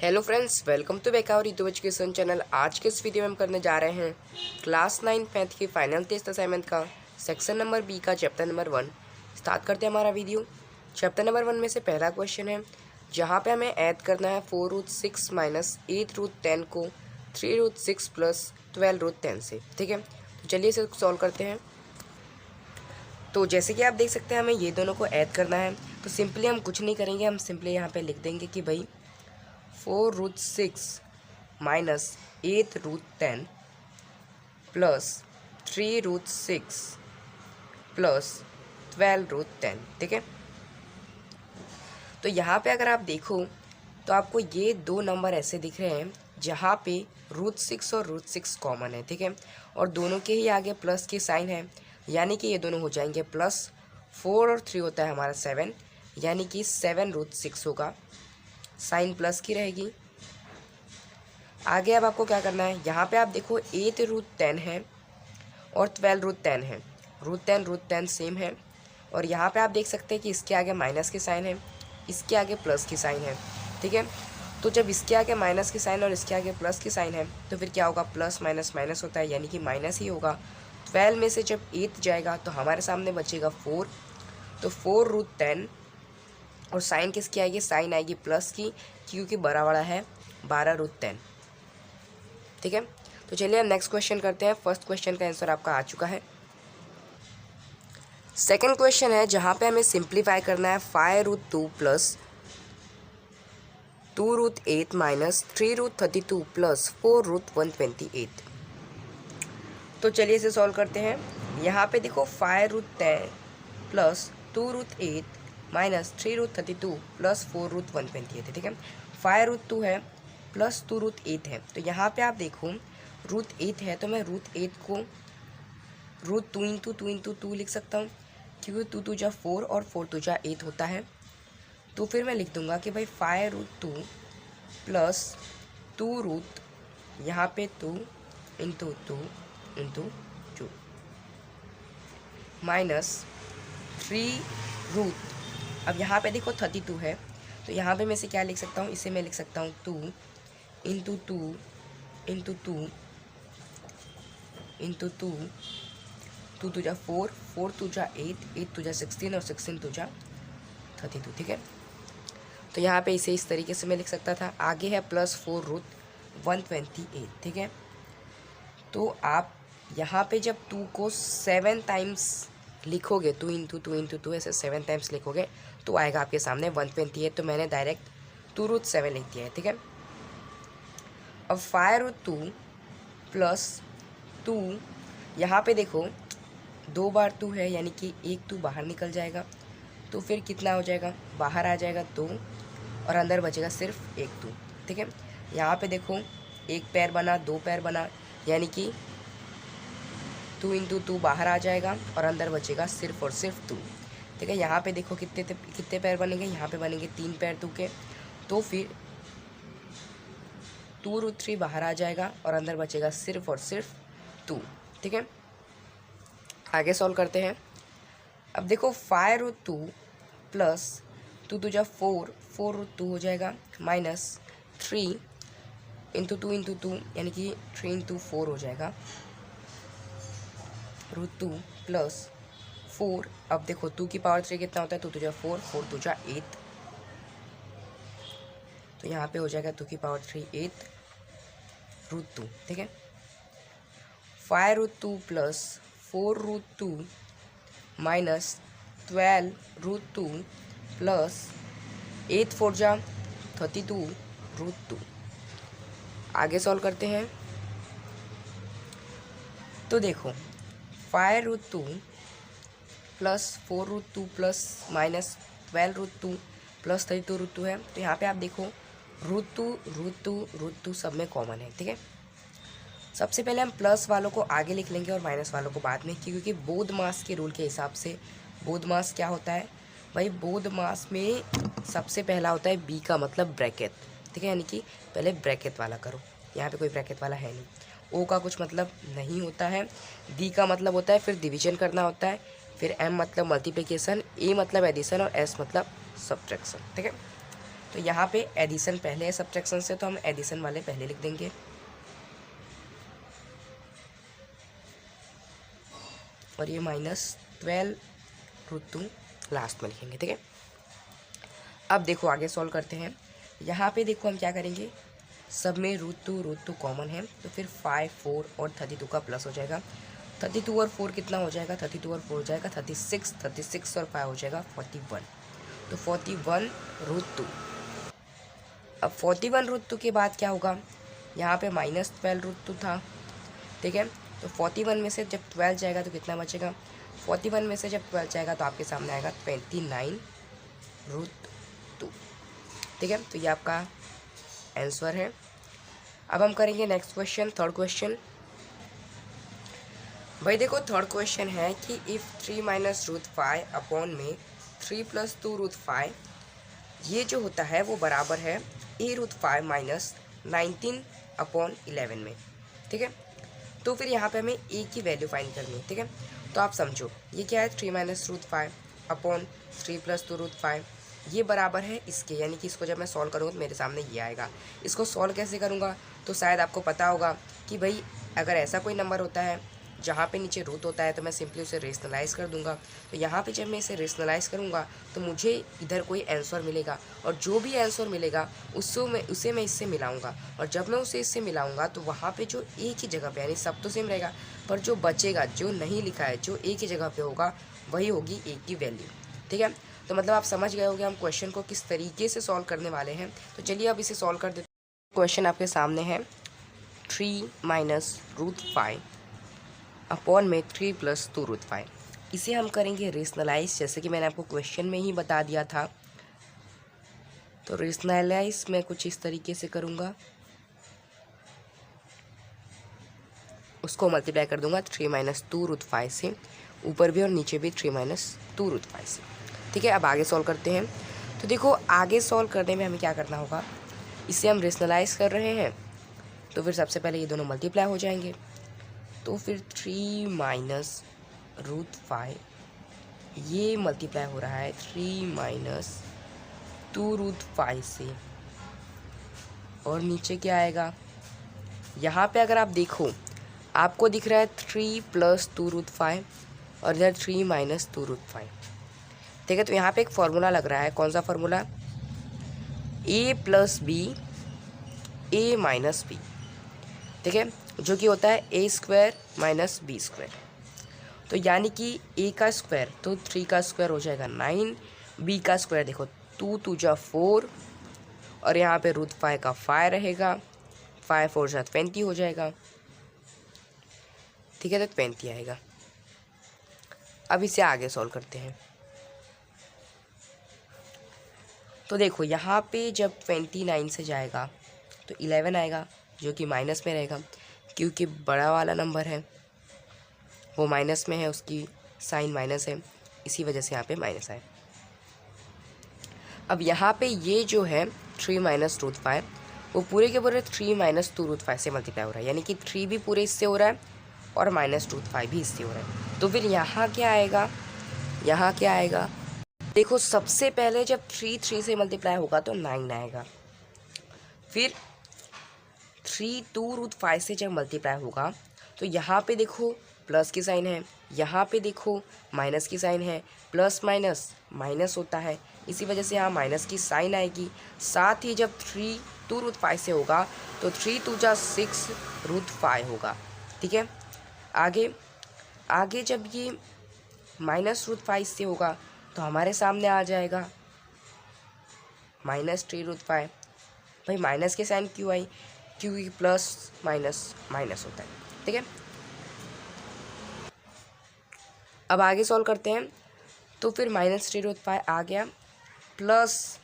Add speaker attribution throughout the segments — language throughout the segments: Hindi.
Speaker 1: हेलो फ्रेंड्स, वेलकम टू बेकार यूट्यूब एजुकेशन चैनल। आज के इस वीडियो में हम करने जा रहे हैं क्लास 9 मैथ की फाइनल टेस्ट असाइनमेंट का सेक्शन नंबर बी का चैप्टर नंबर 1। स्टार्ट करते हैं हमारा वीडियो। चैप्टर नंबर 1 में से पहला क्वेश्चन है, जहाँ पे हमें ऐड करना है 4√6 माइनस 8√10 को 3√6 प्लस 12√10 से। ठीक है, तो चलिए इसे सॉल्व करते हैं। तो जैसे कि आप देख सकते हैं, हमें ये दोनों को ऐड करना है। तो सिंपली हम कुछ नहीं करेंगे, हम सिंपली यहाँ पे लिख देंगे कि भाई 4√6 माइनस 8√10 प्लस 3√6 प्लस 12√10। ठीक है, तो यहाँ पे अगर आप देखो तो आपको ये दो नंबर ऐसे दिख रहे हैं जहाँ पे √6 और √6 कॉमन है। ठीक है, और दोनों के ही आगे प्लस की साइन है, यानी कि ये दोनों हो जाएंगे प्लस। 4 और 3 होता है हमारा 7, यानी कि 7√6 होगा, साइन प्लस की रहेगी। आगे अब आपको क्या करना है, यहाँ पे आप देखो 8√10 है और 12√10 है। √10 सेम है, और यहाँ पे आप देख सकते हैं कि इसके आगे माइनस की साइन है, इसके आगे प्लस की साइन है। ठीक है, तो जब इसके आगे माइनस की साइन और इसके आगे प्लस की साइन है तो फिर क्या होगा, प्लस माइनस माइनस होता है, यानी कि माइनस ही होगा। 12 में से जब 8 जाएगा तो हमारे सामने बचेगा 4, तो 4√10 और साइन किसकी आएगी, साइन आएगी प्लस की, क्योंकि बड़ा बड़ा है 12√10। ठीक है, तो चलिए हम नेक्स्ट क्वेश्चन करते हैं। फर्स्ट क्वेश्चन का आंसर आपका आ चुका है। सेकंड क्वेश्चन है, जहाँ पे हमें सिंप्लीफाई करना है 5√2 प्लस 2√8 माइनस 3√32 प्लस 4√128। तो चलिए इसे सॉल्व करते हैं। यहाँ पे देखो 5√10 प्लस 2√8 माइनस 3√32 प्लस 4√128 है। ठीक है, 5√2 है प्लस 2√8 है, तो यहाँ पे आप देखो √8 है तो मैं √8 को √2 इंटू 2 इंटू 2 लिख सकता हूँ, क्योंकि 2 2 जा 4 और 4 2 जा 8 होता है। तो फिर मैं लिख दूंगा कि भाई 5√2 प्लस 2 यहाँ पे 2 इंटू 2 इंटू 2 माइनस 3 अब यहाँ पे देखो 32 है, तो यहाँ पे मैं इसे क्या लिख सकता हूँ, इसे मैं लिख सकता हूँ 2 इंटू 2 इंटू 2 इंटू 2 2 2 जा 4 4 2 जा 8 8 2 जा 16 और 16 2 जा 32। ठीक है, तो यहाँ पे इसे इस तरीके से मैं लिख सकता था। आगे है प्लस 4√128। ठीक है, तो आप यहाँ पे जब 2 को 7 टाइम्स लिखोगे, 2 इंटू 2 इंटू 2 ऐसे 7 टाइम्स लिखोगे तो आएगा आपके सामने 128। तो मैंने डायरेक्ट 2√7 लिख दिया है। ठीक है, अब 5√2 प्लस 2, यहाँ पे देखो 2 बार 2 है, यानी कि एक 2 बाहर निकल जाएगा, तो फिर कितना हो जाएगा, बाहर आ जाएगा 2 और अंदर बचेगा सिर्फ एक 2। ठीक है, यहाँ पे देखो एक पैर बना, 2 पैर बना, यानी कि 2 इंटू 2 बाहर आ जाएगा और अंदर बचेगा सिर्फ और सिर्फ 2। ठीक है, यहाँ पे देखो कितने पैर बनेंगे, यहाँ पे बनेंगे 3 पैर 2 के, तो फिर 2√3 बाहर आ जाएगा और अंदर बचेगा सिर्फ और सिर्फ 2। ठीक है, आगे सॉल्व करते हैं। अब देखो 5√2 प्लस 2 2 जा 4 4√2 हो जाएगा, माइनस 3 इंटू 2 इंटू 2, यानी कि 3 इंटू 4 हो जाएगा √2 प्लस 4। अब देखो 2 की पावर 3 कितना होता है, 2 2 जा 4 4 2 जा 8, तो यहाँ पे हो जाएगा 2 की पावर 3 8 √2। ठीक है, 5√2 प्लस 4√2 माइनस 12√2 प्लस 8 4 जा 32 √2। आगे सॉल्व करते हैं। तो देखो 5√2 प्लस 4√2 प्लस माइनस 12√2 प्लस 32 है, तो यहाँ पे आप देखो √2 सब में कॉमन है। ठीक है, सबसे पहले हम प्लस वालों को आगे लिख लेंगे और माइनस वालों को बाद में, क्योंकि बोध मास के रूल के हिसाब से बोध मास क्या होता है भाई, बोध मास में सबसे पहला होता है बी का मतलब ब्रैकेट। ठीक है, यानी कि पहले ब्रैकेट वाला करो, यहाँ पे कोई ब्रैकेट वाला है नहीं। ओ का कुछ मतलब नहीं होता है, डी का मतलब होता है फिर डिवीजन करना होता है, फिर एम मतलब मल्टीप्लिकेशन, ए मतलब एडिशन और एस मतलब सब्ट्रैक्शन। ठीक है, तो यहाँ पे एडिशन पहले है सब्ट्रैक्शन से, तो हम एडिशन वाले पहले लिख देंगे। और ये -12√2 लास्ट में लिखेंगे, ठीक है। अब देखो आगे सॉल्व करते हैं। यहाँ पे देखो हम क्या करेंगे, सब में √2 कॉमन है, तो फिर 5, 4 और 32 का प्लस हो जाएगा। 32 और 4 कितना हो जाएगा, 32 और 4 हो जाएगा 36, 36 और 5 हो जाएगा 41। तो 41√2। अब 41√2 के बाद क्या होगा, यहाँ पे -12√2 था, ठीक है। तो 41 में से जब 12 जाएगा तो कितना बचेगा, 41 में से जब 12 जाएगा तो आपके सामने आएगा 29√2, ठीक है। तो ये आपका आंसर है। अब हम करेंगे नेक्स्ट क्वेश्चन, थर्ड क्वेश्चन। भाई देखो थर्ड क्वेश्चन है कि इफ़ 3 - √5 अपॉन में 3 + 2√5, ये जो होता है वो बराबर है a√5 - 19/11 में, ठीक है। तो फिर यहाँ पे हमें a की वैल्यू फाइंड करनी है, ठीक है। तो आप समझो ये क्या है, 3 - √5 अपॉन 3 + 2√5, ये बराबर है इसके, यानी कि इसको जब मैं सॉल्व करूँगा तो मेरे सामने ये आएगा। इसको सॉल्व कैसे करूँगा, तो शायद आपको पता होगा कि भाई अगर ऐसा कोई नंबर होता है जहाँ पे नीचे रूट होता है तो मैं सिंपली उसे रेशनलाइज कर दूंगा। तो यहाँ पे जब मैं इसे रेशनलाइज करूँगा तो मुझे इधर कोई आंसर मिलेगा, और जो भी आंसर मिलेगा उसे मैं इससे मिलाऊंगा, और जब मैं उसे इससे मिलाऊंगा तो वहाँ पे जो ए की जगह पे, यानी सब तो सेम रहेगा, पर जो बचेगा, जो नहीं लिखा है, जो ए की जगह पे होगा, वही होगी ए की वैल्यू, ठीक है। तो मतलब आप समझ गए होंगे हम क्वेश्चन को किस तरीके से सॉल्व करने वाले हैं। तो चलिए अब इसे सॉल्व कर देते हैं। क्वेश्चन आपके सामने है 3 - √5 अपॉन में 3 + 2√5। इसे हम करेंगे रेशनलाइज, जैसे कि मैंने आपको क्वेश्चन में ही बता दिया था। तो रेशनलाइज मैं कुछ इस तरीके से करूँगा, उसको मल्टीप्लाई कर दूंगा 3 - 2√5 से, ऊपर भी और नीचे भी 3 - 2√5 से, ठीक है। अब आगे सॉल्व करते हैं। तो देखो आगे सॉल्व करने में हमें क्या करना होगा, इसे हम रेशनलाइज कर रहे हैं, तो फिर सबसे पहले ये दोनों मल्टीप्लाई हो जाएंगे। तो फिर 3 - √5 ये मल्टीप्लाई हो रहा है 3 - 2√5 से, और नीचे क्या आएगा, यहाँ पे अगर आप देखो आपको दिख रहा है 3 + 2√5 और इधर 3 - 2√5, ठीक है। तो यहाँ पे एक फार्मूला लग रहा है, कौन सा formula, a + b a - b, ठीक है, जो कि होता है a² - b²। तो यानी कि a का स्क्वायर तो 3 का स्क्वायर हो जाएगा 9, b का स्क्वायर देखो 2 × 2 = 4, और यहाँ पे √5 का 5 रहेगा, 5 × 4 = 20 हो जाएगा, ठीक है। तो 20 आएगा। अब इसे आगे सॉल्व करते हैं। तो देखो यहाँ पे जब 29 से जाएगा तो 11 आएगा, जो कि माइनस में रहेगा, क्योंकि बड़ा वाला नंबर है वो माइनस में है, उसकी साइन माइनस है, इसी वजह से यहाँ पे माइनस आए। अब यहाँ पे ये जो है 3 - √5 वो पूरे के पूरे 3 - 2√5 से मल्टीप्लाई हो रहा है, यानी कि 3 भी पूरे इससे हो रहा है और -√5 भी इससे हो रहा है। तो फिर यहाँ क्या आएगा, यहाँ क्या आएगा, देखो सबसे पहले जब 3 से मल्टीप्लाई होगा तो 9 आएगा, फिर 3 2√5 से जब मल्टीप्लाई होगा तो यहाँ पे देखो प्लस की साइन है, यहाँ पे देखो माइनस की साइन है, प्लस माइनस माइनस होता है, इसी वजह से यहाँ माइनस की साइन आएगी। साथ ही जब 3 2√5 से होगा तो 3 × 2 = 6√5 होगा, ठीक है। आगे जब ये -√5 से होगा तो हमारे सामने आ जाएगा -3√5। भाई माइनस के साइन क्यों आई, क्योंकि प्लस माइनस माइनस होता है, ठीक है। अब आगे सॉल्व करते हैं। तो फिर -3√5 आ गया, प्लस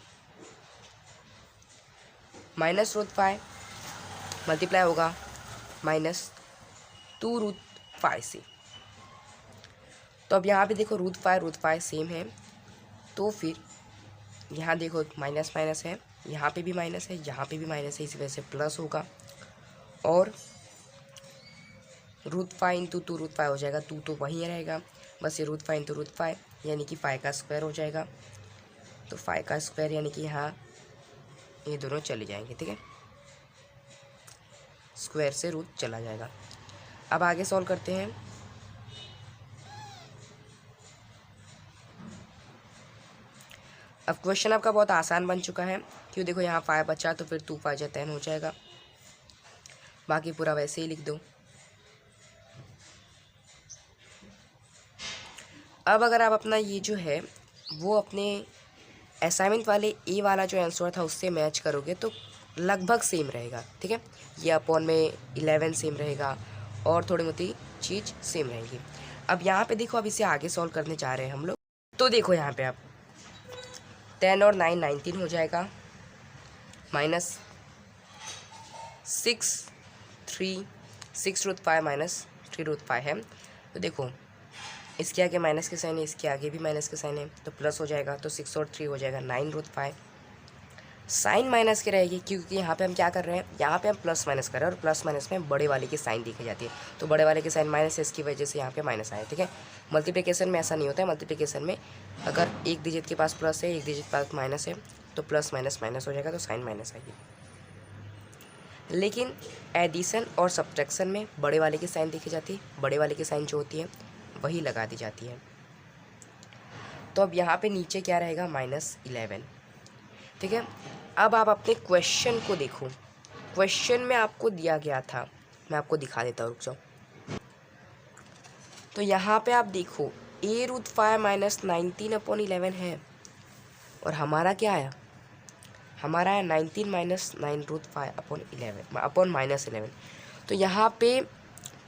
Speaker 1: -√5 मल्टीप्लाई होगा -2√5 से। तो अब यहाँ पे देखो √5 सेम है, तो फिर यहाँ देखो माइनस माइनस है, यहाँ पे भी माइनस है, यहाँ पे भी माइनस है, इसी वजह से प्लस होगा, और √5 × 2√5 हो जाएगा, 2 तो वहीं रहेगा, बस ये √5 × √5 यानी कि 5 का स्क्वायर हो जाएगा। तो 5 का स्क्वायर यानी कि यहाँ ये दोनों चले जाएंगे, ठीक है, स्क्वायर से रूट चला जाएगा। अब आगे सॉल्व करते हैं। अब क्वेश्चन आपका बहुत आसान बन चुका है, क्यों देखो यहाँ 5 बचा तो फिर 2 5 10 हो जाएगा, बाकी पूरा वैसे ही लिख दो। अब अगर आप अपना ये जो है वो अपने असाइनमेंट वाले ए वाला जो आंसर था उससे मैच करोगे तो लगभग सेम रहेगा, ठीक है। ये अपॉन में 11 सेम रहेगा और थोड़ी मोटी चीज़ सेम रहेगी। अब यहाँ पे देखो, अब इसे आगे सॉल्व करने जा रहे हैं हम लोग। तो देखो यहाँ पे आप 10 और 9 19 हो जाएगा, माइनस 6 रूट 5 माइनस 3 रूट 5 है। तो देखो इसके आगे माइनस के साइन है, इसके आगे भी माइनस के साइन है, तो प्लस हो जाएगा, तो 6 और 3 हो जाएगा 9 रूट 5। साइन माइनस की रहेगी, क्योंकि यहाँ पे हम क्या कर रहे हैं, यहाँ पे हम प्लस माइनस कर रहे हैं और प्लस माइनस में बड़े वाले की साइन देखी जाती है, तो बड़े वाले की साइन माइनस है, इसकी वजह से यहाँ पे माइनस आया, ठीक है। मल्टीप्लिकेशन में ऐसा नहीं होता है, मल्टीप्लिकेशन में अगर एक डिजिट के पास प्लस है, एक डिजिट के पास माइनस है, तो प्लस माइनस माइनस हो जाएगा, तो साइन माइनस आएगी। लेकिन एडिशन और सब्ट्रैक्शन में बड़े वाले की साइन देखी जाती है, बड़े वाले की साइन जो होती है वही लगा दी जाती है। तो अब यहाँ पे नीचे क्या रहेगा, -11, ठीक है। अब आप अपने क्वेश्चन को देखो, क्वेश्चन में आपको दिया गया था, मैं आपको दिखा देता हूँ, रुक जाओ। तो यहाँ पे आप देखो a रूट 5 माइनस 19/11 है, और हमारा क्या आया, हमारा है 19 माइनस 9 रूट 5 अपॉन -11। तो यहाँ पे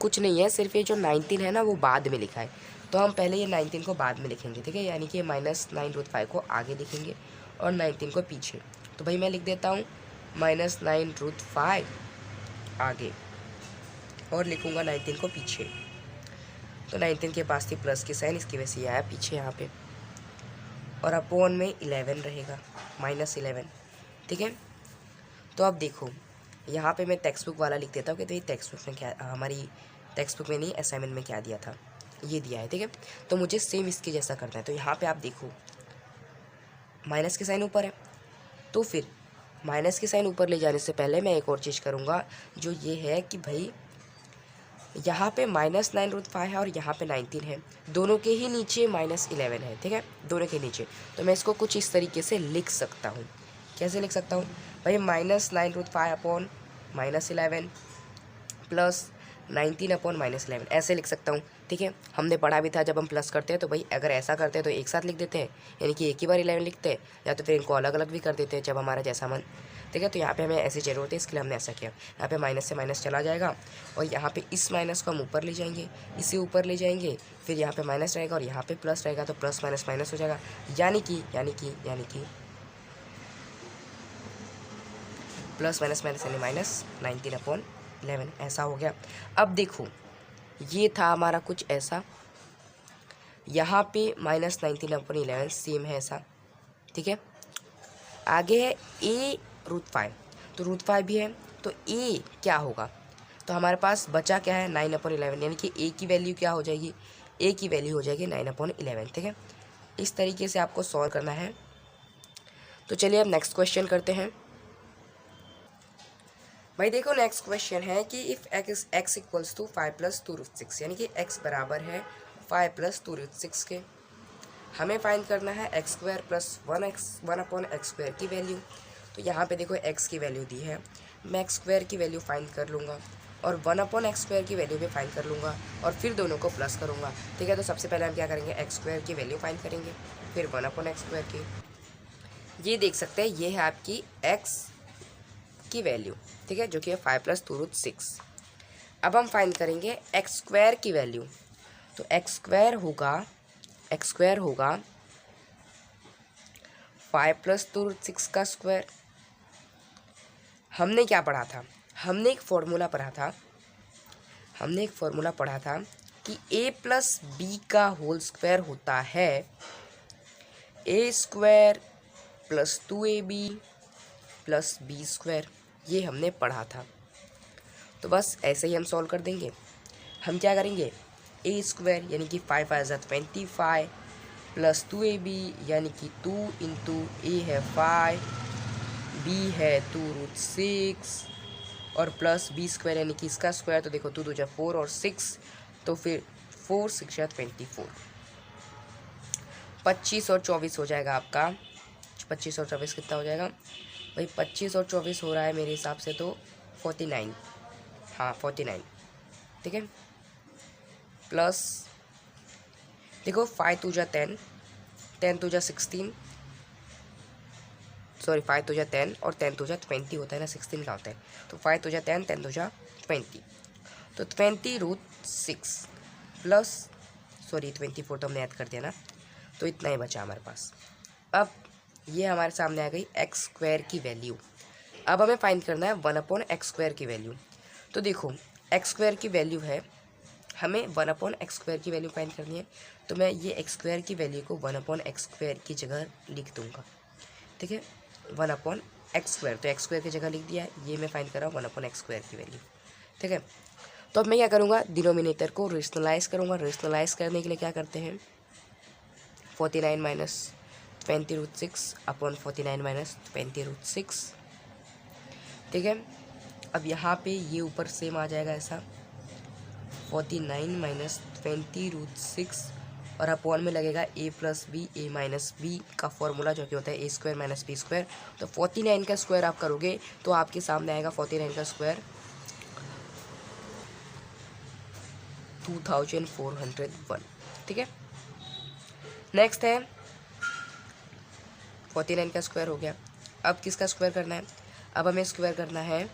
Speaker 1: कुछ नहीं है, सिर्फ ये जो 19 है ना वो बाद में लिखा है, तो हम पहले ये 19 को बाद में लिखेंगे, ठीक है, यानी कि -9 रूट 5 को आगे लिखेंगे और 19 को पीछे। तो भाई मैं लिख देता हूँ -9 रूट 5 आगे और लिखूँगा 19 को पीछे। तो 19 के पास थी प्लस की साइन, इसकी वजह से आया पीछे यहाँ पे, और अपॉन में 11 रहेगा, -11, ठीक है। तो अब देखो यहाँ पे मैं टेक्स्ट बुक वाला लिख देता हूँ कि तो ये टेक्स्ट बुक में क्या, हमारी टेक्स्ट बुक में नहीं असाइनमेंट में क्या दिया था, ये दिया है, ठीक है। तो मुझे सेम इसके जैसा करना है। तो यहाँ पे आप देखो माइनस के साइन ऊपर है, तो फिर माइनस के साइन ऊपर ले जाने से पहले मैं एक और चीज़ करूँगा, जो ये है कि भाई यहाँ पे -9 रूट 5 है और यहाँ पे 19 है, दोनों के ही नीचे -11 है, ठीक है, दोनों के नीचे। तो मैं इसको कुछ इस तरीके से लिख सकता हूँ। कैसे लिख सकता हूँ भाई, -9 रूट 5 अपॉन -11 प्लस 19 अपॉन -11, ऐसे लिख सकता हूँ, ठीक है। हमने पढ़ा भी था जब हम प्लस करते हैं तो भाई अगर ऐसा करते हैं तो एक साथ लिख देते हैं, यानी कि एक ही बार 11 लिखते हैं, या तो फिर इनको अलग अलग भी कर देते हैं जब हमारा जैसा मन, ठीक है। तो यहाँ पे हमें ऐसी ज़रूरत है, इसके लिए हमने ऐसा किया। यहाँ पे माइनस से माइनस चला जाएगा और यहाँ पे इस माइनस को हम ऊपर ले जाएंगे, इसे ऊपर ले जाएंगे, फिर यहाँ पे माइनस रहेगा और यहाँ पे प्लस रहेगा, तो प्लस माइनस माइनस हो जाएगा, यानी कि प्लस माइनस माइनस यानी -19/11, ऐसा हो गया। अब देखो ये था हमारा कुछ ऐसा, यहाँ पे -19/11 सेम है ऐसा, ठीक है। आगे है a रूट 5, तो रूट 5 भी है, तो a क्या होगा, तो हमारे पास बचा क्या है 9/11, यानी कि a की वैल्यू क्या हो जाएगी, a की वैल्यू हो जाएगी 9/11, ठीक है। इस तरीके से आपको सॉल्व करना है। तो चलिए अब नेक्स्ट क्वेश्चन करते हैं। भाई देखो नेक्स्ट क्वेश्चन है कि if x equals to 5 + 2 root 6, यानी कि x बराबर है 5 + 2 रूट 6 के। हमें फाइंड करना है x² + 1/x² की वैल्यू। तो यहाँ पे देखो x की वैल्यू दी है, मैं x² की वैल्यू फाइंड कर लूँगा और 1/x² की वैल्यू भी फाइंड कर लूँगा और फिर दोनों को प्लस करूँगा, ठीक है। तो सबसे पहले हम क्या करेंगे, x² की वैल्यू फाइंड करेंगे, फिर 1/x² की। ये देख सकते हैं ये है आपकी x की वैल्यू, ठीक है, जो कि है 5 + 2 रूट 6। अब हम फाइंड करेंगे x² की वैल्यू। तो x² होगा 5 + 2 रूट 6 का स्क्वायर। हमने क्या पढ़ा था, हमने एक फॉर्मूला पढ़ा था कि a + b का होल स्क्वायर होता है a² + 2ab + b², ये हमने पढ़ा था। तो बस ऐसे ही हम सॉल्व कर देंगे। हम क्या करेंगे, a² यानी कि 5 × 25 + 2ab यानी कि 2 × a है 5, b है 2√6 और प्लस b स्क्वायर यानी कि इसका स्क्वायर, तो देखो 2 2 जा 4 और 6, तो फिर 4 6 जा 24, 25 और 24 हो जाएगा आपका। 25 और 24 कितना हो जाएगा भाई? 25 और 24 हो रहा है मेरे हिसाब से तो 49, हाँ 49, ठीक है। प्लस देखो 5 2 जा 10, 10 2 जा 16, सॉरी 5 2 जा 10 और 10 2 जा 20 होता है ना, 16 का होता है। तो 5 2 जा 10, 10 2 जा 20, तो 20√6 प्लस, सॉरी 24 तो हमने ऐड कर दिया ना, तो इतना ही बचा हमारे पास। अब ये हमारे सामने आ गई एक्स स्क्वायर की वैल्यू। अब हमें फाइंड करना है 1/x स्क्वायर की वैल्यू। तो देखो एक्स स्क्वायर की वैल्यू है, हमें 1/x स्क्वायर की वैल्यू फाइंड करनी है। तो मैं ये एक्स स्क्वायर की वैल्यू को 1/x स्क्वायर की जगह लिख दूंगा, ठीक है। 1/x स्क्वायर, तो एक्स स्क्वायर की जगह लिख दिया है, ये मैं फाइंड कर रहा हूँ 1/x स्क्वायर की वैल्यू, ठीक है। तो अब मैं क्या करूँगा, डिनोमिनेटर को रेशनलाइज करूँगा। रेशनलाइज करने के लिए क्या करते हैं, 49 माइनस 20√6 अपॉन 49 माइनस 20√6, ठीक है। अब यहाँ पे ये ऊपर सेम आ जाएगा ऐसा, 49 माइनस 20√6 और अपॉन में लगेगा a plus B, a minus B का फॉर्मूला जो कि होता है a square minus B square. तो 49 का स्क्वायर आप करोगे तो आपके सामने आएगा 49 का स्क्वायर 2401, ठीक है। नेक्स्ट है 49 का स्क्वायर हो गया। अब किसका स्क्वायर करना है, अब हमें स्क्वायर करना है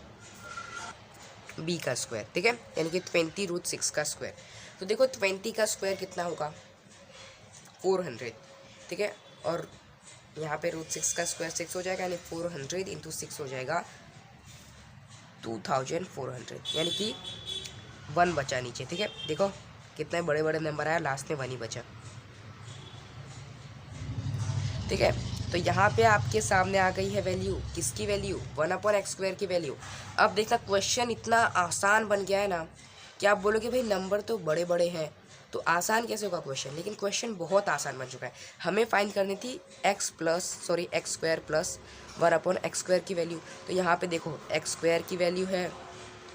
Speaker 1: b का स्क्वायर, ठीक है, यानी कि 20√6 का स्क्वायर। तो देखो 20 का स्क्वायर कितना होगा, 400, ठीक है। और यहाँ पे √6 का स्क्वायर 6 हो जाएगा, यानी 400 इंटू 6 हो जाएगा 2400, यानी कि 1 बचा नीचे, ठीक है। देखो कितने बड़े बड़े नंबर आया, लास्ट में 1 ही बचा, ठीक है। तो यहाँ पे आपके सामने आ गई है वैल्यू, किसकी वैल्यू, 1/x स्क्वायर की वैल्यू। अब देखना क्वेश्चन इतना आसान बन गया है ना कि आप बोलोगे भाई नंबर तो बड़े बड़े हैं तो आसान कैसे होगा क्वेश्चन, लेकिन क्वेश्चन बहुत आसान बन चुका है। हमें फाइंड करनी थी x square plus 1/x square की वैल्यू। तो यहाँ पे देखो एक्स स्क्वायर की वैल्यू है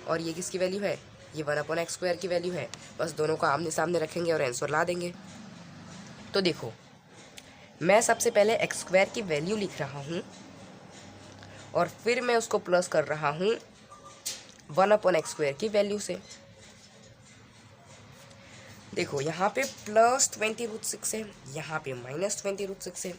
Speaker 1: और ये किसकी वैल्यू है, ये 1/x स्क्वायर की वैल्यू है। बस दोनों को आमने सामने रखेंगे और आंसर ला देंगे। तो देखो मैं सबसे पहले एक्स स्क्वायर की वैल्यू लिख रहा हूँ और फिर मैं उसको प्लस कर रहा हूँ 1/x स्क्वायर की वैल्यू से। देखो यहाँ पे प्लस 20√6 है, यहाँ पे माइनस 20√6 है,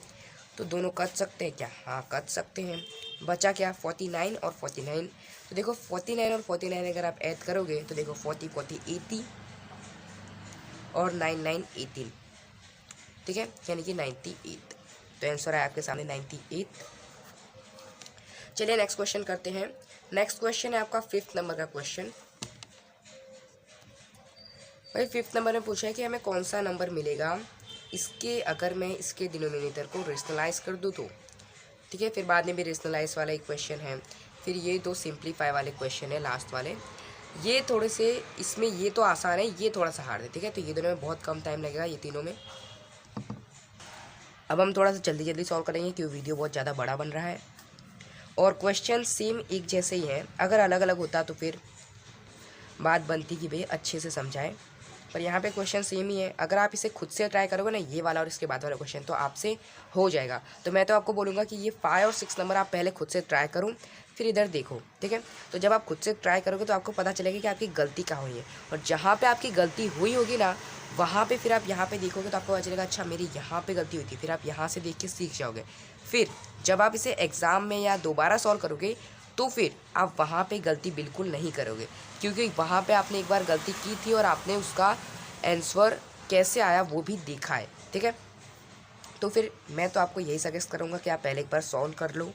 Speaker 1: तो दोनों कट सकते हैं क्या, हाँ कट सकते हैं। बचा क्या, 49 और 49। तो देखो 49 और 49 अगर आप ऐड करोगे तो देखो 40 40 80 और 9 9 18, ठीक है, यानी कि 98। तो आंसर है आपके सामने 98। चलिए नेक्स्ट क्वेश्चन करते हैं। नेक्स्ट क्वेश्चन है आपका 5th नंबर का क्वेश्चन। भाई 5th नंबर में पूछा है कि हमें कौन सा नंबर मिलेगा इसके अगर मैं इसके डिनोमिनेटर को रेशनलाइज कर दूँ तो, ठीक है। फिर बाद में भी रेशनलाइज वाला एक क्वेश्चन है, फिर ये 2 सिंप्लीफाई वाले क्वेश्चन है लास्ट वाले। ये थोड़े से इसमें ये तो आसान है, ये थोड़ा सा हार्ड है, ठीक है। तो ये दोनों में बहुत कम टाइम लगेगा, ये तीनों में। अब हम थोड़ा सा जल्दी जल्दी सॉल्व करेंगे क्योंकि वीडियो बहुत ज़्यादा बड़ा बन रहा है और क्वेश्चन सेम एक जैसे ही हैं। अगर अलग अलग होता तो फिर बात बनती कि भाई अच्छे से समझाएं, पर यहाँ पे क्वेश्चन सेम ही है। अगर आप इसे खुद से ट्राई करोगे ना, ये वाला और इसके बाद वाला क्वेश्चन, तो आपसे हो जाएगा। तो मैं तो आपको बोलूँगा कि ये 5 और 6 नंबर आप पहले खुद से ट्राई करो, फिर इधर देखो, ठीक है। तो जब आप खुद से ट्राई करोगे तो आपको पता चलेगा कि आपकी गलती कहाँ हुई है, और जहाँ पे आपकी गलती हुई होगी ना वहाँ पे फिर आप यहाँ पे देखोगे तो आपको पता चलेगा अच्छा मेरी यहाँ पे गलती हुई थी। फिर आप यहाँ से देख के सीख जाओगे। फिर जब आप इसे एग्ज़ाम में या दोबारा सॉल्व करोगे तो फिर आप वहाँ पे गलती बिल्कुल नहीं करोगे, क्योंकि वहाँ पे आपने एक बार गलती की थी और आपने उसका आंसर कैसे आया वो भी देखा है, ठीक है। तो फिर मैं तो आपको यही सजेस्ट करूँगा कि आप पहले एक बार सॉल्व कर लो।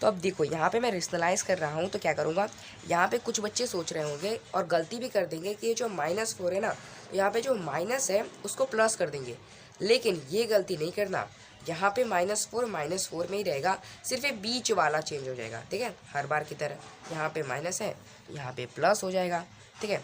Speaker 1: तो अब देखो यहाँ पे मैं रेशनलाइज कर रहा हूँ, तो क्या करूँगा, यहाँ पे कुछ बच्चे सोच रहे होंगे और गलती भी कर देंगे कि ये जो -4 है ना, तो यहाँ पे जो माइनस है उसको प्लस कर देंगे, लेकिन ये गलती नहीं करना। यहाँ पे -4 में ही रहेगा, सिर्फ ये बीच वाला चेंज हो जाएगा, ठीक है। हर बार की तरह यहाँ पे माइनस है, यहाँ पे प्लस हो जाएगा, ठीक है।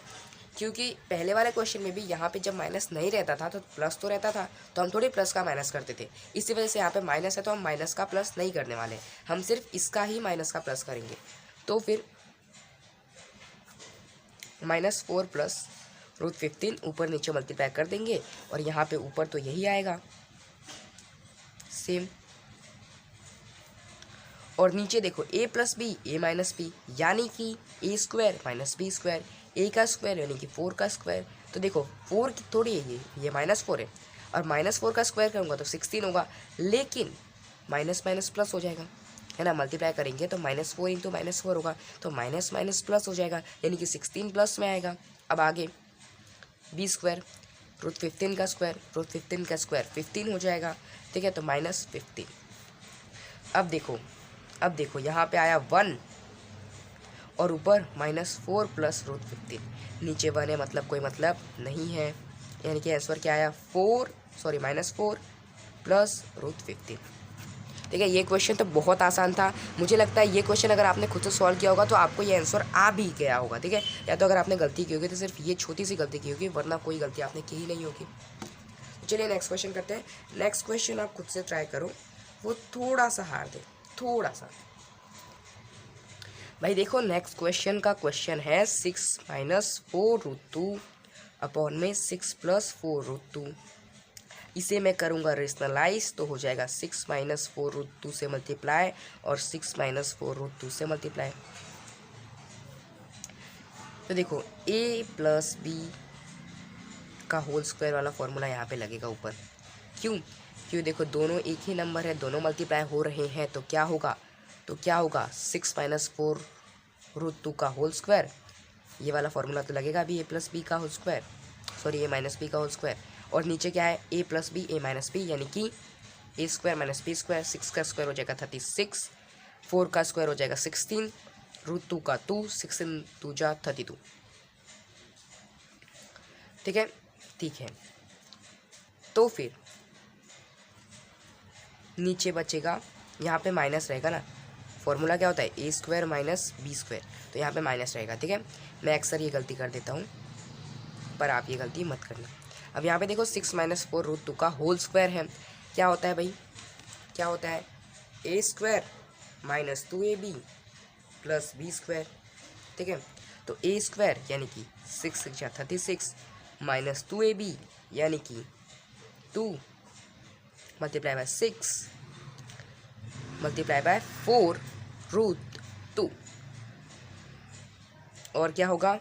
Speaker 1: क्योंकि पहले वाले क्वेश्चन में भी यहाँ पे जब माइनस नहीं रहता था तो प्लस तो रहता था, तो हम थोड़ी प्लस का माइनस करते थे। इसी वजह से यहाँ पे माइनस है तो हम माइनस का प्लस नहीं करने वाले, हम सिर्फ इसका ही माइनस का प्लस करेंगे। तो फिर -4 प्लस √15 ऊपर नीचे मल्टीप्लाई कर देंगे और यहाँ पे ऊपर तो यही आएगा सेम, और नीचे देखो a plus B a minus B यानी कि a square minus B square, a का स्क्वायर यानी कि 4 का स्क्वायर। तो देखो 4 की थोड़ी है ये -4 है, और -4 का स्क्वायर करूँगा तो 16 होगा, लेकिन माइनस माइनस प्लस हो जाएगा, है ना। मल्टीप्लाई करेंगे तो -4 इंटू -4 होगा, तो माइनस माइनस प्लस हो जाएगा, यानी कि 16 प्लस में आएगा। अब आगे बी स्क्वायर √15 का स्क्वायर, √15 का स्क्वायर 15 हो जाएगा, ठीक है, तो -15। अब देखो यहाँ पे आया 1 और ऊपर -4 प्लस √15, नीचे 1 है मतलब कोई मतलब नहीं है, यानी कि आंसर क्या आया -4 प्लस √15। ठीक है, ये क्वेश्चन तो बहुत आसान था। मुझे लगता है ये क्वेश्चन अगर आपने खुद से सॉल्व किया होगा तो आपको ये आंसर आ भी गया होगा, ठीक है। या तो अगर आपने गलती की होगी तो सिर्फ ये छोटी सी गलती की होगी, वरना कोई गलती आपने की ही नहीं होगी। तो चलिए नेक्स्ट क्वेश्चन करते हैं। नेक्स्ट क्वेश्चन आप खुद से ट्राई करो, वो थोड़ा सा हार्ड है, थोड़ा सा। भाई देखो नेक्स्ट क्वेश्चन का क्वेश्चन है 6 - 4√2 अपॉन में 6 + 4√2। इसे मैं करूँगा रेशनलाइज, तो हो जाएगा 6 - 4√2 से मल्टीप्लाई और 6 - 4√2 से मल्टीप्लाई। तो देखो a + b का होल स्क्वायर वाला फॉर्मूला यहाँ पे लगेगा ऊपर। क्यों देखो दोनों एक ही नंबर है, दोनों मल्टीप्लाई हो रहे हैं, तो क्या होगा 6 - 4√2 का होल स्क्वायर, ये वाला फॉर्मूला तो लगेगा अभी a + b का whole square, sorry a - b का होल स्क्वायर, और नीचे क्या है a + b a - b, यानी कि a स्क्वायर - b स्क्वायर, 6 का स्क्वायर हो जाएगा 36, 4 का स्क्वायर हो जाएगा 16, √2 का 2, 16 2 जा 32। ठीक है, तो फिर नीचे बचेगा, यहाँ पे माइनस रहेगा ना, फॉर्मूला क्या होता है a स्क्वायर - b स्क्वायर, तो यहाँ पे माइनस रहेगा, ठीक है। मैं अक्सर ये गलती कर देता हूँ, पर आप ये गलती मत करना। अब यहाँ पे देखो 6 - 4√2 का होल स्क्वायर है, क्या होता है भाई, क्या होता है a square -2ab plus b square, ठीक है। तो a स्क्वायर यानी कि 6 × 36 -2ab यानी कि 2 मल्टीप्लाई बाय 6 मल्टीप्लाई बाय 4√2, और क्या होगा,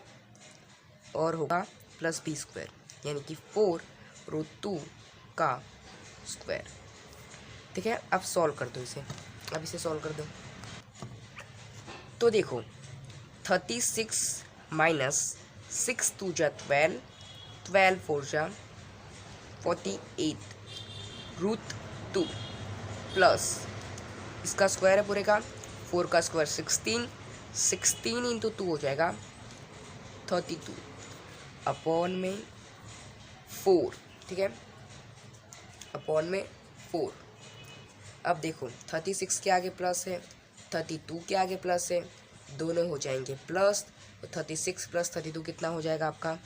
Speaker 1: और होगा प्लस b स्क्वायर यानी कि 4√2 का स्क्वायर। ठीक है, अब सॉल्व कर दो इसे, अब इसे सॉल्व कर दो। तो देखो 36 - 6 2 जा 12, 12 4 जा 48 √2 प्लस इसका स्क्वायर है पूरे का, 4 का स्क्वायर 16, 16 इंटू 2 हो जाएगा 32 अपॉन में 4, ठीक है, अपॉन में 4। अब देखो 36 के आगे प्लस है, 32 के आगे प्लस है, दोनों हो जाएंगे प्लस, तो 36 + 32 कितना हो जाएगा आपका,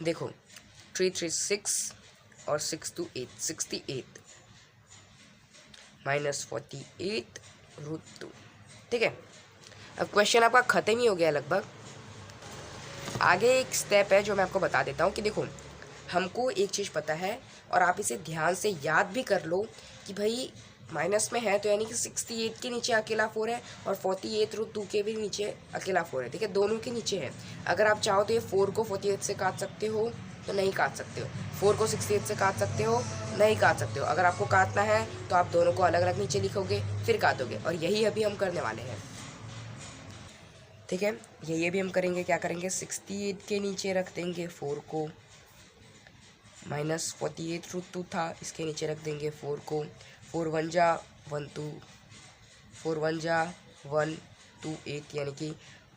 Speaker 1: देखो 3 3 6 और 6 2 8, 68 -48 √2। ठीक है, अब क्वेश्चन आपका ख़त्म ही हो गया लगभग। आगे एक स्टेप है जो मैं आपको बता देता हूँ कि देखो हमको एक चीज़ पता है, और आप इसे ध्यान से याद भी कर लो कि भाई माइनस में है तो यानी कि 68 के नीचे अकेला 4 है, और 48 √2 के भी नीचे अकेला 4 है, ठीक है, दोनों के नीचे है। अगर आप चाहो तो ये 4 को 48 से काट सकते हो, तो नहीं काट सकते हो, 4 को 68 से काट सकते हो, नहीं काट सकते हो। अगर आपको काटना है तो आप दोनों को अलग अलग नीचे लिखोगे फिर काटोगे, और यही अभी हम करने वाले हैं। ठीक है, ये भी हम करेंगे, क्या करेंगे 68 के नीचे रख देंगे 4 को, -48 √2 था, इसके नीचे रख देंगे 4 को, 4 1 जा 1 2, 4 1 जा 1 2 8, यानी कि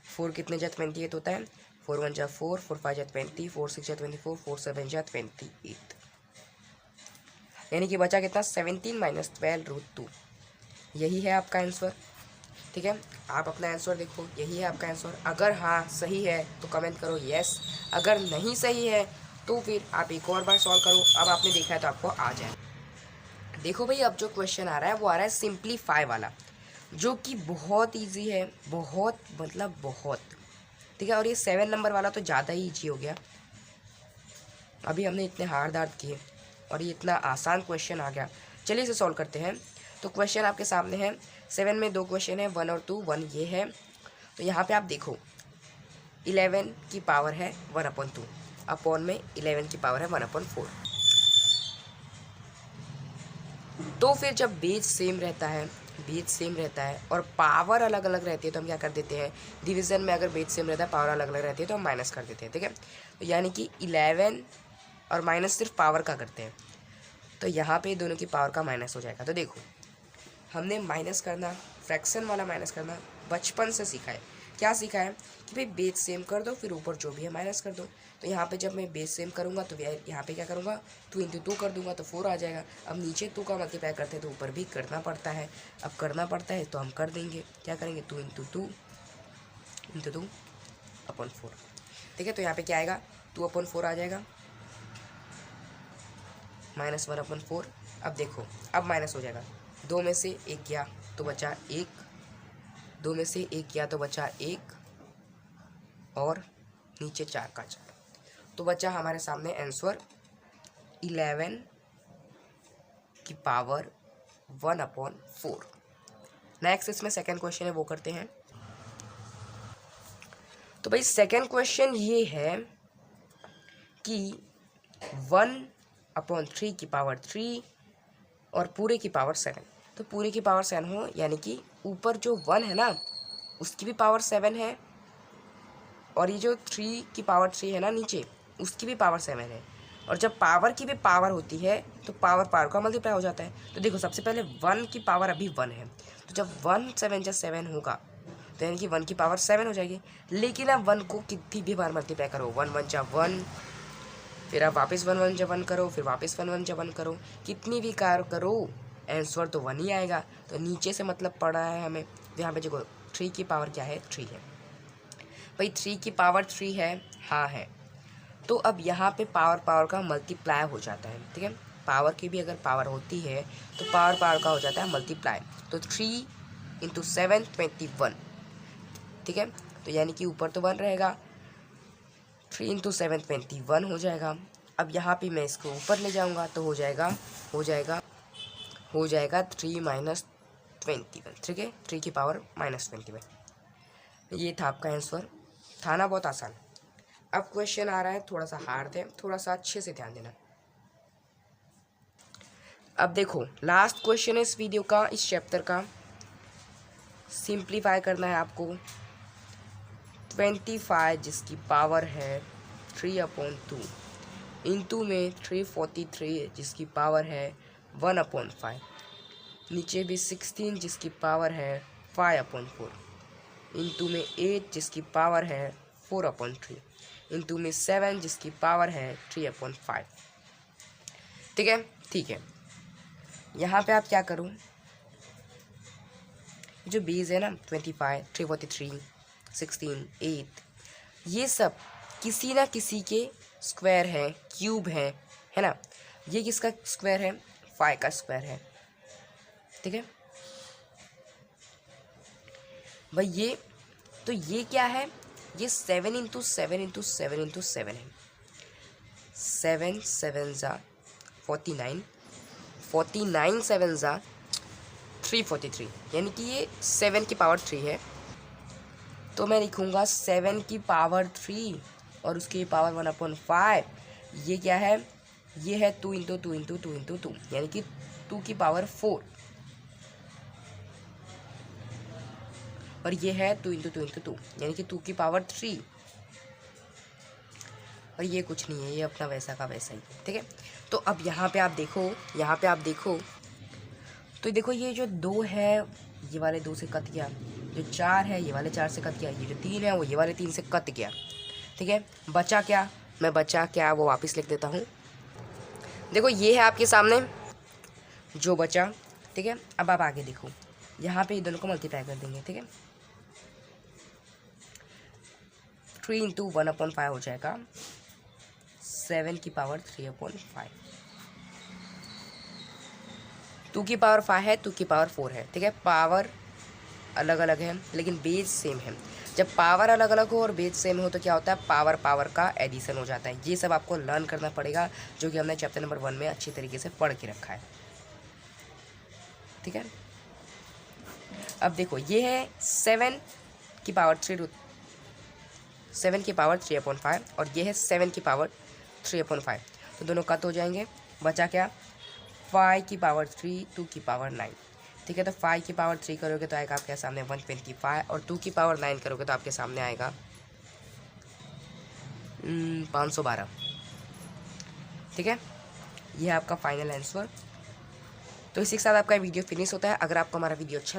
Speaker 1: 4 कितने जा 28 होता है, 4 1 जा 4, 4 5 जा 20, 4 6 जा 24, 4 7 जा 28, यानी कि बचा कितना 17 - 12 √2, यही है आपका आंसर। ठीक है, आप अपना आंसर देखो, यही है आपका आंसर। अगर हाँ सही है तो कमेंट करो यस, अगर नहीं सही है तो फिर आप एक और बार सॉल्व करो। अब आपने देखा है तो आपको आ जाए। देखो भाई, अब जो क्वेश्चन आ रहा है वो आ रहा है सिंप्लीफाई वाला, जो कि बहुत इजी है, बहुत मतलब बहुत। ठीक है, और ये 7 नंबर वाला तो ज़्यादा ही ईजी हो गया। अभी हमने इतने हार्ड हार्ड किए और ये इतना आसान क्वेश्चन आ गया। चलिए इसे सॉल्व करते हैं। तो क्वेश्चन आपके सामने है, 7 में 2 क्वेश्चन है, 1 और 2। 1 ये है, तो यहाँ पे आप देखो 11 की पावर है 1/2, अपॉन में 11 की पावर है 1/4। तो फिर जब बेस सेम रहता है, बेस सेम रहता है और पावर अलग अलग रहती है तो हम क्या कर देते हैं, डिवीज़न में अगर बेस सेम रहता है पावर अलग अलग रहती है तो हम माइनस कर देते हैं। ठीक है, तो यानी कि 11 और माइनस सिर्फ पावर का करते हैं, तो यहाँ पे दोनों की पावर का माइनस हो जाएगा। तो देखो, हमने माइनस करना, फ्रैक्शन वाला माइनस करना बचपन से सीखा है। क्या सीखा है कि भाई बेस सेम कर दो, फिर ऊपर जो भी है माइनस कर दो। तो यहाँ पे जब मैं बेस सेम करूँगा तो यहाँ पे क्या करूँगा, 2 × 2 कर दूंगा तो 4 आ जाएगा। अब नीचे 2 का मल्टीप्लाई करते हैं तो ऊपर भी करना पड़ता है। अब करना पड़ता है तो हम कर देंगे, क्या करेंगे, 2 × 2/4। ठीक है, तो यहाँ पे क्या आएगा, 2/4 आ जाएगा, -1/4। अब देखो, अब माइनस हो जाएगा, 2 में से 1 गया तो बचा 1, 2 में से 1 गया तो बचा 1, और नीचे 4 का 4, तो बचा हमारे सामने आंसर 11 की पावर 1/4। नेक्स्ट इसमें सेकंड क्वेश्चन है, वो करते हैं। तो भाई सेकंड क्वेश्चन ये है कि 1/3 की पावर 3 और पूरे की पावर 7। तो पूरे की पावर 7 हो, यानी कि ऊपर जो 1 है ना उसकी भी पावर 7 है, और ये जो 3 की पावर 3 है ना नीचे, उसकी भी पावर 7 है। और जब पावर की भी पावर होती है तो पावर पावर का मल्टीप्लाई हो जाता है। तो देखो, सबसे पहले 1 की पावर अभी 1 है, तो जब 1 7 × 7 होगा तो यानी कि 1 की पावर 7 हो जाएगी। लेकिन आप 1 को कितनी भी बार मल्टीप्लाई करो, 1 1 × 1, फिर आप वापस 1 1 × 1 करो, फिर वापस 1 1 × 1 करो, कितनी भी कार करो आंसर तो 1 ही आएगा। तो नीचे से मतलब पड़ा है हमें, तो यहाँ पे देखो 3 की पावर क्या है, 3 है। भाई 3 की पावर 3 है, हाँ है। तो अब यहाँ पे पावर पावर का मल्टीप्लाई हो जाता है। ठीक है, पावर की भी अगर पावर होती है तो पावर पावर का हो जाता है मल्टीप्लाई। तो 3 × 7 21। ठीक है, तो यानी कि ऊपर तो 1 रहेगा, 3 × 7 21 हो जाएगा। अब यहाँ पे मैं इसको ऊपर ले जाऊँगा तो हो जाएगा 3 - 21। ठीक है, 3 की पावर -21। ये था आपका आंसर, था ना बहुत आसान। अब क्वेश्चन आ रहा है थोड़ा सा हार्ड है, थोड़ा सा अच्छे से ध्यान देना। अब देखो, लास्ट क्वेश्चन है इस वीडियो का, इस चैप्टर का। सिंप्लीफाई करना है आपको। 25 जिसकी पावर है 3/2, इंटू में 343 जिसकी पावर है 1/5, नीचे भी 16 जिसकी पावर है 5/4, इंटू में 8 जिसकी पावर है 4/3, इंटू में 7 जिसकी पावर है 3/5। ठीक है, ठीक है। यहाँ पे आप क्या करो, जो बेस है ना 25, 343, 16, 8, ये सब किसी ना किसी के स्क्वायर है, क्यूब है ना। ये किसका स्क्वायर है, 5 का स्क्वायर है। ठीक है भाई, ये क्या है, ये 7 × 7 × 7 × 7 है। 7 7 ज़ा 49, 49 7 ज़ा 343, यानी कि ये 7 की पावर 3 है। तो मैं लिखूँगा 7 की पावर 3 और उसकी पावर 1/5। ये क्या है, ये है 2 × 2 × 2 × 2, यानी कि 2 की पावर 4, और ये है 2 × 2 × 2, यानी कि 2 की पावर 3। और ये कुछ नहीं है, ये अपना वैसा का वैसा ही। ठीक है, तो अब यहाँ पे आप देखो, तो देखो ये जो 2 है ये वाले 2 से कट गया, जो 4 है ये वाले 4 से कट गया, ये जो 3 है वो ये वाले 3 से कट गया। ठीक है, बचा क्या, वो वापस लिख देता हूँ। देखो ये है आपके सामने जो बचा। ठीक है, अब आप आगे देखो, यहाँ पे ये दोनों को मल्टीप्लाई कर देंगे, ठीक है। 3 इंटू 1/5 हो जाएगा 7 की पावर 3/5। 2 की पावर 5 है, 2 की पावर 4 है, ठीक है। पावर अलग अलग है लेकिन बेस सेम है। जब पावर अलग अलग हो और बेस सेम हो तो क्या होता है, पावर पावर का एडिशन हो जाता है। ये सब आपको लर्न करना पड़ेगा, जो कि हमने चैप्टर नंबर 1 में अच्छी तरीके से पढ़ के रखा है, ठीक है। अब देखो ये है 7 की पावर 3/5 और ये है 7 की पावर 3/5। तो दोनों कट हो जाएंगे, बचा क्या, 5 की पावर 3, 2 की पावर 9, ठीक है। तो 5 की पावर 3 करोगे तो आएगा आपके सामने 125 और 2 की पावर 9 करोगे तो आपके सामने आएगा 512, ठीक है। ये है आपका फाइनल आंसर। तो इसी के साथ आपका वीडियो फिनिश होता है। अगर आपको हमारा वीडियो अच्छा